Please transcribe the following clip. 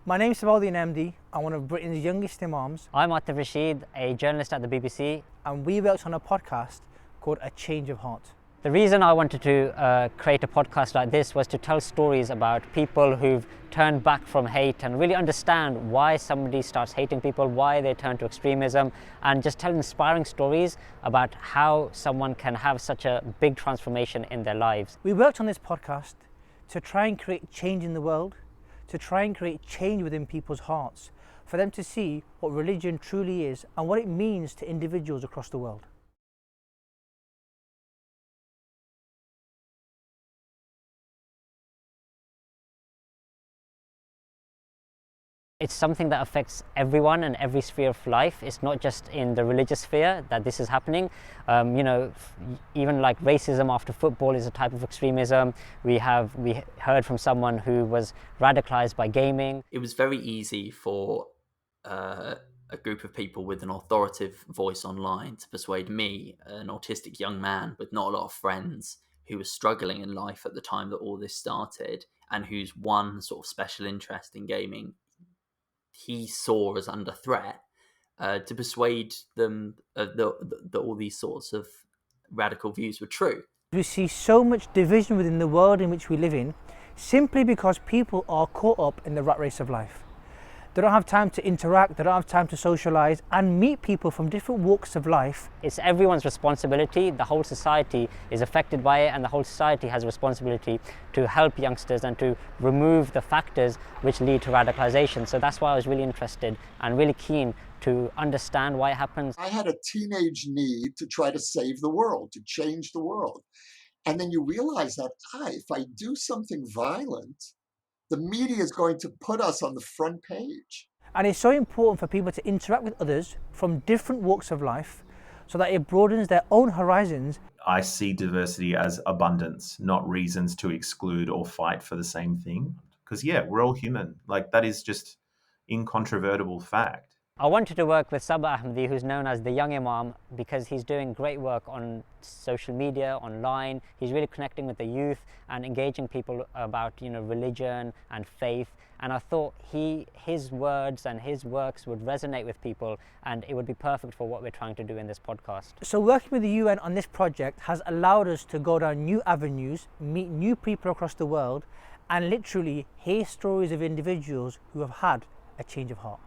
My name is Sabaldi MD. I'm one of Britain's youngest Imams, I'm Atif Rashid, a journalist at the BBC. and we worked on a podcast called A Change of Heart. The reason I wanted to create a podcast like this was to tell stories about people who've turned back from hate and really understand why somebody starts hating people, why they turn to extremism, and just tell inspiring stories about how someone can have such a big transformation in their lives. We worked on this podcast to try and create change in the world, to try and create change within people's hearts, for them to see what religion truly is and what it means to individuals across the world. It's something that affects everyone and every sphere of life. It's not just in the religious sphere that this is happening. Even like racism after football is a type of extremism. We heard from someone who was radicalized by gaming. It was very easy for a group of people with an authoritative voice online to persuade me, an autistic young man with not a lot of friends, who was struggling in life at the time that all this started, and whose one sort of special interest in gaming he saw as under threat, to persuade them that all these sorts of radical views were true. We see so much division within the world in which we live in simply because people are caught up in the rat race of life. They don't have time to interact, they don't have time to socialise and meet people from different walks of life. It's everyone's responsibility. The whole society is affected by it, and the whole society has a responsibility to help youngsters and to remove the factors which lead to radicalization. So that's why I was really interested and really keen to understand why it happens. I had a teenage need to try to save the world, to change the world. And then you realize that, if I do something violent, the media is going to put us on the front page. And it's so important for people to interact with others from different walks of life so that it broadens their own horizons. I see diversity as abundance, not reasons to exclude or fight for the same thing. Because we're all human. Like, that is just incontrovertible fact. I wanted to work with Sabah Ahmadi, who's known as the young Imam, because he's doing great work on social media, online. He's really connecting with the youth and engaging people about religion and faith. And I thought his words and his works would resonate with people, and it would be perfect for what we're trying to do in this podcast. So working with the UN on this project has allowed us to go down new avenues, meet new people across the world, and literally hear stories of individuals who have had a change of heart.